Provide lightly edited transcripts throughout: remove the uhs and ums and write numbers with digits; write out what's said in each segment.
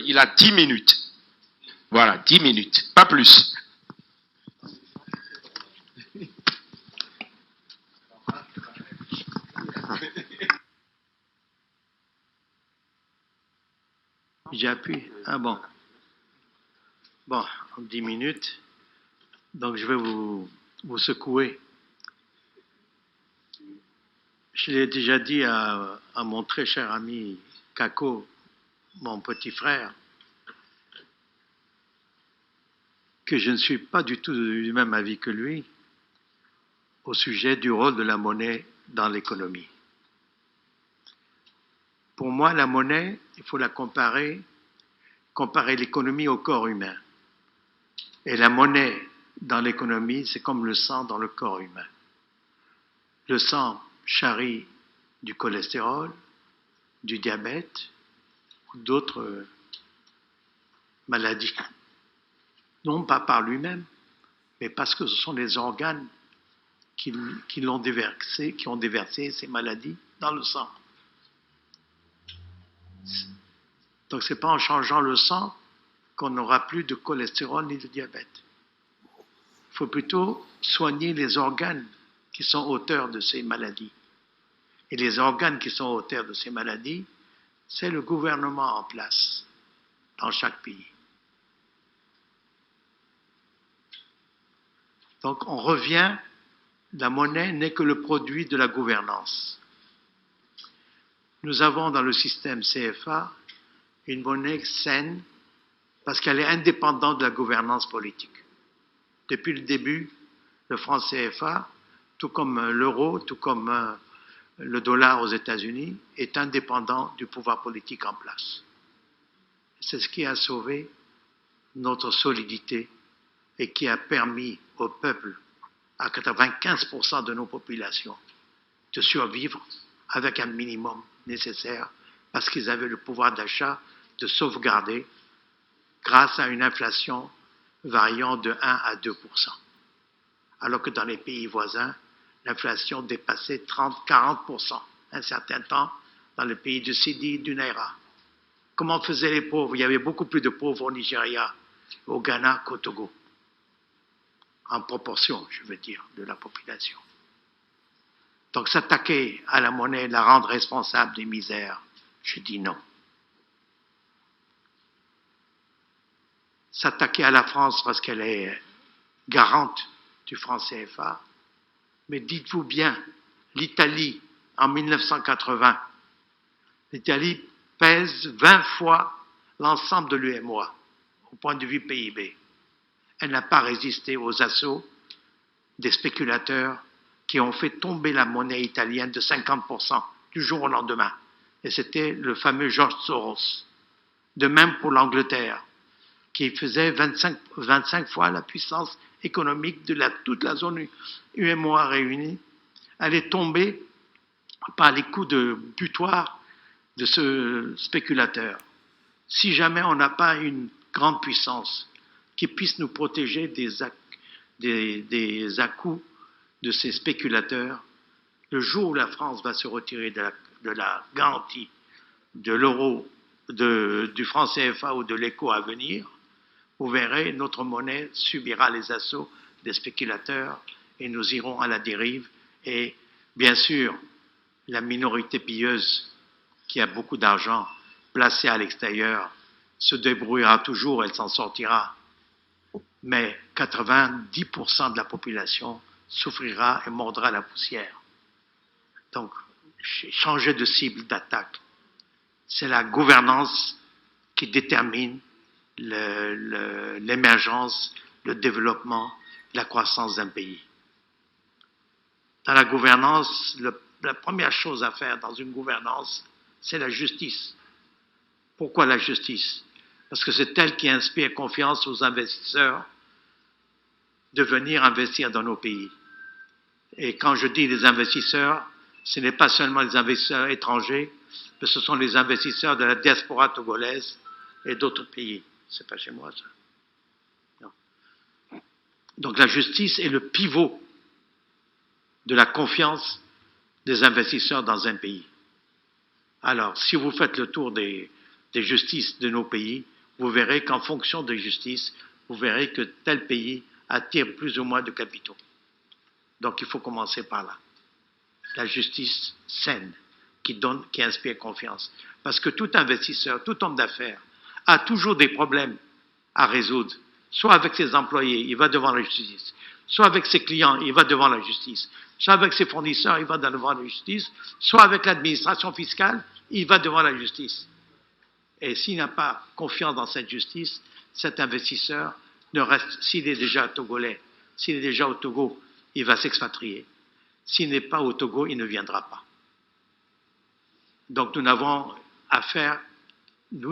il a 10 minutes. Voilà, 10 minutes, pas plus. J'appuie. Ah bon. Bon, en 10 minutes. Donc je vais vous secouer. Je l'ai déjà dit à mon très cher ami Kako, mon petit frère, que je ne suis pas du tout du même avis que lui au sujet du rôle de la monnaie dans l'économie. Pour moi, la monnaie, il faut la comparer l'économie au corps humain. Et la monnaie dans l'économie, c'est comme le sang dans le corps humain. Le sang charrie du cholestérol, du diabète ou d'autres maladies. Non pas par lui-même, mais parce que ce sont les organes qui ont déversé ces maladies dans le sang. Donc ce n'est pas en changeant le sang qu'on n'aura plus de cholestérol ni de diabète. Il faut plutôt soigner les organes qui sont auteurs de ces maladies. Et les organes qui sont auteurs de ces maladies, c'est le gouvernement en place dans chaque pays. Donc on revient, la monnaie n'est que le produit de la gouvernance. Nous avons dans le système CFA une monnaie saine parce qu'elle est indépendante de la gouvernance politique. Depuis le début, le franc CFA, tout comme l'euro, tout comme le dollar aux États-Unis, est indépendant du pouvoir politique en place. C'est ce qui a sauvé notre solidité et qui a permis au peuple, à 95% de nos populations, de survivre avec un minimum nécessaire parce qu'ils avaient le pouvoir d'achat de sauvegarder grâce à une inflation variant de 1 à 2%. Alors que dans les pays voisins, l'inflation dépassait 30-40% un certain temps dans les pays du Sidi, du Naira. Comment faisaient les pauvres? Il y avait beaucoup plus de pauvres au Nigeria, au Ghana qu'au Togo. En proportion, je veux dire, de la population. Donc s'attaquer à la monnaie, la rendre responsable des misères, je dis non. S'attaquer à la France parce qu'elle est garante du franc CFA, mais dites-vous bien, l'Italie, en 1980, l'Italie pèse 20 fois l'ensemble de l'UMOA, au point de vue PIB. Elle n'a pas résisté aux assauts des spéculateurs qui ont fait tomber la monnaie italienne de 50% du jour au lendemain. Et c'était le fameux George Soros. De même pour l'Angleterre, qui faisait 25 fois la puissance économique de toute la zone UMOA réunie. Elle est tombée par les coups de butoir de ce spéculateur. Si jamais on n'a pas une grande puissance qui puisse nous protéger des à-coups de ces spéculateurs, le jour où la France va se retirer de la garantie de l'euro, du franc CFA ou de l'éco à venir, vous verrez, notre monnaie subira les assauts des spéculateurs et nous irons à la dérive. Et bien sûr, la minorité pilleuse qui a beaucoup d'argent placé à l'extérieur se débrouillera toujours, elle s'en sortira. Mais 90% de la population souffrira et mordra la poussière. Donc, changer de cible d'attaque, c'est la gouvernance qui détermine l'émergence, le développement, la croissance d'un pays. Dans la gouvernance, la première chose à faire dans une gouvernance, c'est la justice. Pourquoi la justice? Parce que c'est elle qui inspire confiance aux investisseurs de venir investir dans nos pays. Et quand je dis les investisseurs, ce n'est pas seulement les investisseurs étrangers, mais ce sont les investisseurs de la diaspora togolaise et d'autres pays. C'est pas chez moi, ça. Non. Donc la justice est le pivot de la confiance des investisseurs dans un pays. Alors, si vous faites le tour des justices de nos pays, vous verrez qu'en fonction de justice, vous verrez que tel pays attire plus ou moins de capitaux. Donc il faut commencer par là. La justice saine, qui inspire confiance. Parce que tout investisseur, tout homme d'affaires a toujours des problèmes à résoudre. Soit avec ses employés, il va devant la justice. Soit avec ses clients, il va devant la justice. Soit avec ses fournisseurs, il va devant la justice. Soit avec l'administration fiscale, il va devant la justice. Et s'il n'a pas confiance dans cette justice, cet investisseur ne reste, s'il est déjà togolais, s'il est déjà au Togo, il va s'expatrier. S'il n'est pas au Togo, il ne viendra pas. Donc nous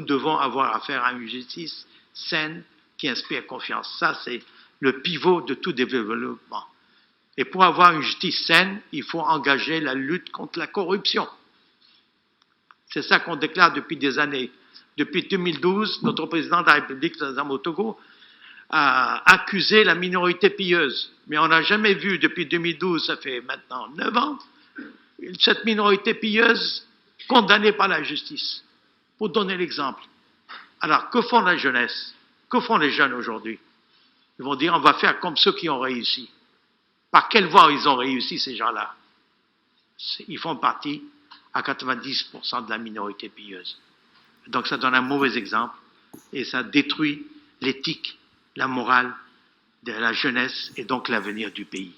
devons avoir affaire à une justice saine qui inspire confiance. Ça, c'est le pivot de tout développement. Et pour avoir une justice saine, il faut engager la lutte contre la corruption. C'est ça qu'on déclare depuis des années. Depuis 2012, notre président de la République, au Togo, a accusé la minorité pilleuse. Mais on n'a jamais vu, depuis 2012, ça fait maintenant 9 ans, cette minorité pilleuse condamnée par la justice. Pour donner l'exemple. Alors, que font la jeunesse? Que font les jeunes aujourd'hui? Ils vont dire, on va faire comme ceux qui ont réussi. Par quelle voie ils ont réussi, ces gens-là? Ils font partie à 90% de la minorité pilleuse. Donc ça donne un mauvais exemple et ça détruit l'éthique, la morale de la jeunesse et donc l'avenir du pays.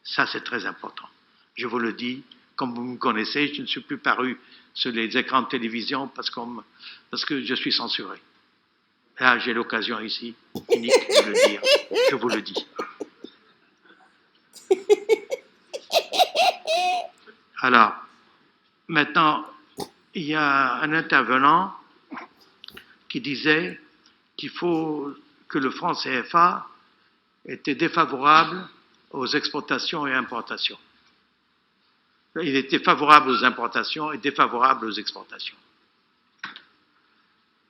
Ça, c'est très important. Je vous le dis, comme vous me connaissez, je ne suis plus paru sur les écrans de télévision parce que je suis censuré. Là, j'ai l'occasion ici, unique, de le dire. Je vous le dis. Alors, maintenant, il y a un intervenant qui disait qu'il faut que le franc CFA était défavorable aux exportations et importations. Il était favorable aux importations et défavorable aux exportations.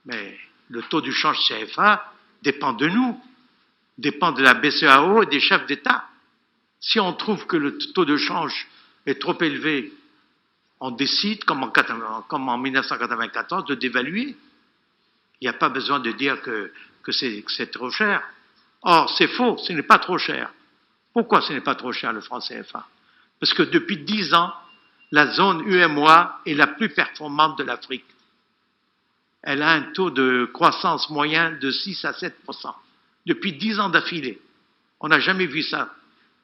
Mais le taux du change CFA dépend de nous, dépend de la BCEAO et des chefs d'État. Si on trouve que le taux de change est trop élevé, on décide, comme en 1994, de dévaluer. Il n'y a pas besoin de dire que c'est trop cher. Or, c'est faux, ce n'est pas trop cher. Pourquoi ce n'est pas trop cher, le franc CFA? Parce que depuis 10 ans, la zone UMOA est la plus performante de l'Afrique. Elle a un taux de croissance moyen de 6 à 7%. Depuis 10 ans d'affilée. On n'a jamais vu ça.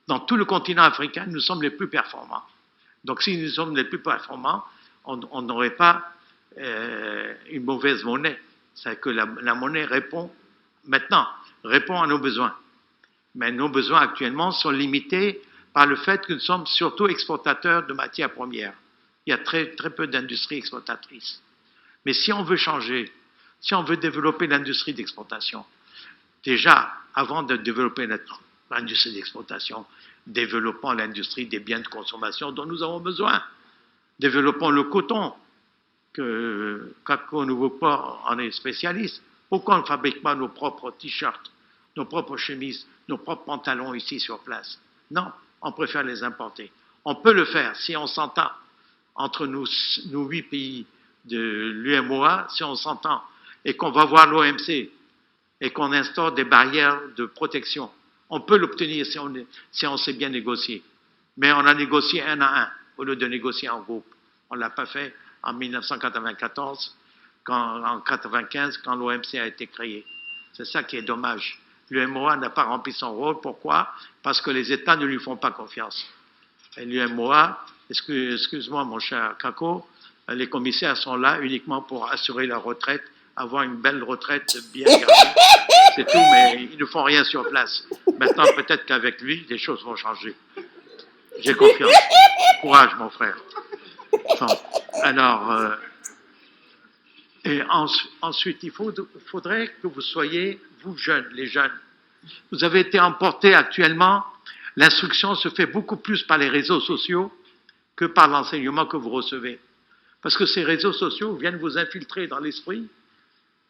Dans tout le continent africain, nous sommes les plus performants. Donc si nous sommes les plus performants, on n'aurait pas une mauvaise monnaie. C'est-à-dire que la monnaie répond à nos besoins. Mais nos besoins actuellement sont limités par le fait que nous sommes surtout exportateurs de matières premières. Il y a très peu d'industries exportatrices. Mais si on veut changer, si on veut développer l'industrie d'exportation, déjà, avant de développer l'industrie d'exportation, développons l'industrie des biens de consommation dont nous avons besoin. Développons le coton, que Capco Nouveau Port en est spécialiste. Pourquoi on ne fabrique pas nos propres t-shirts, nos propres chemises, nos propres pantalons ici sur place? Non, on préfère les importer. On peut le faire si on s'entend entre nous 8 pays de l'UMOA, si on s'entend et qu'on va voir l'OMC et qu'on instaure des barrières de protection. On peut l'obtenir si on sait bien négocier. Mais on a négocié un à un au lieu de négocier en groupe. On ne l'a pas fait en 1994, en 1995, quand l'OMC a été créé. C'est ça qui est dommage. L'UMOA n'a pas rempli son rôle. Pourquoi? Parce que les États ne lui font pas confiance. Et l'UMOA, excuse-moi mon cher Kako, les commissaires sont là uniquement pour assurer la retraite, avoir une belle retraite bien gardée. C'est tout, mais ils ne font rien sur place. Maintenant, peut-être qu'avec lui, les choses vont changer. J'ai confiance. Courage, mon frère. Bon, alors, et ensuite, il faudrait que vous soyez, vous jeunes, les jeunes. Vous avez été emportés actuellement. L'instruction se fait beaucoup plus par les réseaux sociaux que par l'enseignement que vous recevez. Parce que ces réseaux sociaux viennent vous infiltrer dans l'esprit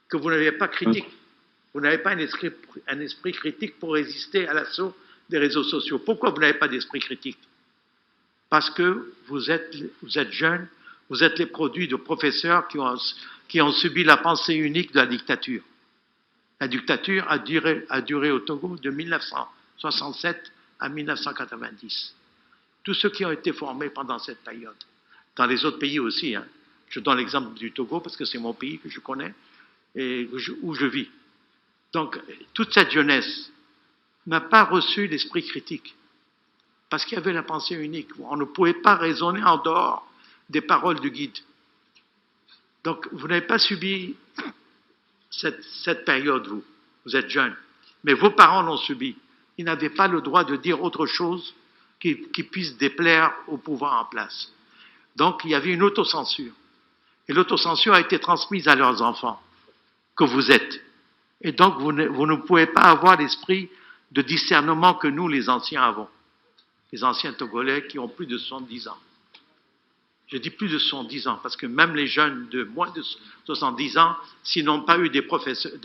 que vous n'avez pas critique. Vous n'avez pas un esprit critique pour résister à l'assaut des réseaux sociaux. Pourquoi vous n'avez pas d'esprit critique? Parce que vous êtes jeunes, vous êtes les produits de professeurs qui ont subi la pensée unique de la dictature. La dictature a duré au Togo de 1967 à 1990. Tous ceux qui ont été formés pendant cette période, dans les autres pays aussi, hein. Je donne l'exemple du Togo parce que c'est mon pays que je connais et où je vis. Donc, toute cette jeunesse n'a pas reçu l'esprit critique parce qu'il y avait la pensée unique. On ne pouvait pas raisonner en dehors des paroles du guide. Donc, vous n'avez pas subi cette période, vous. Vous êtes jeune. Mais vos parents l'ont subi. Ils n'avaient pas le droit de dire autre chose qui puisse déplaire au pouvoir en place. Donc, il y avait une autocensure. Et l'autocensure a été transmise à leurs enfants, que vous êtes. Et donc, vous ne pouvez pas avoir l'esprit de discernement que nous, les anciens, avons. Les anciens Togolais qui ont plus de 70 ans. Je dis plus de 70 ans, parce que même les jeunes de moins de 70 ans, s'ils n'ont pas eu des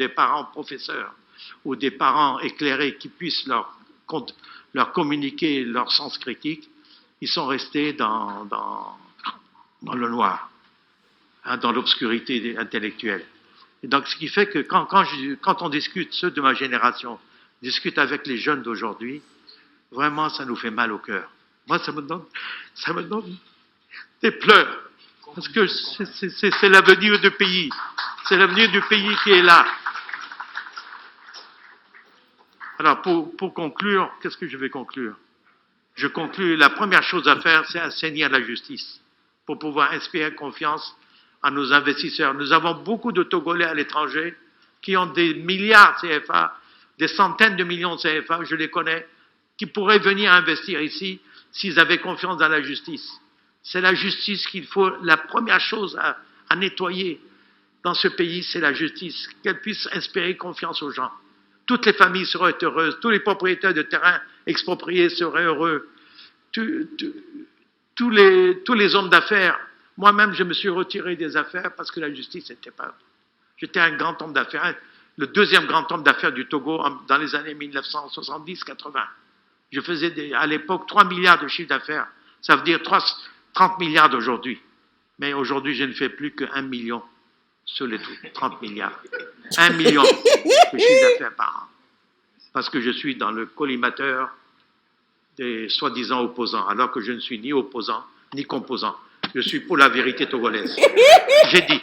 parents professeurs ou des parents éclairés qui puissent leur communiquer leur sens critique, ils sont restés dans le noir, hein, dans l'obscurité intellectuelle. Et donc, ce qui fait que quand on discute, ceux de ma génération discutent avec les jeunes d'aujourd'hui, vraiment, ça nous fait mal au cœur. Moi, ça me donne des pleurs, parce que c'est l'avenir du pays. C'est l'avenir du pays qui est là. Alors, pour conclure, qu'est-ce que je vais conclure? Je conclus, la première chose à faire, c'est assainir la justice, pour pouvoir inspirer confiance à nos investisseurs. Nous avons beaucoup de Togolais à l'étranger qui ont des milliards CFA, des centaines de millions de CFA, je les connais, qui pourraient venir investir ici s'ils avaient confiance dans la justice. C'est la justice qu'il faut, la première chose à nettoyer dans ce pays, c'est la justice, qu'elle puisse inspirer confiance aux gens. Toutes les familles seraient heureuses, tous les propriétaires de terrain expropriés seraient heureux, tous les hommes d'affaires. Moi-même, je me suis retiré des affaires parce que la justice n'était pas... J'étais un grand homme d'affaires, le deuxième grand homme d'affaires du Togo dans les années 1970-80. Je faisais à l'époque 3 milliards de chiffre d'affaires. Ça veut dire 30 milliards d'aujourd'hui. Mais aujourd'hui, je ne fais plus que 1 million sur les 30 milliards. 1 million de chiffre d'affaires par an. Parce que je suis dans le collimateur des soi-disant opposants, alors que je ne suis ni opposant, ni composant. Je suis pour la vérité togolaise. J'ai dit.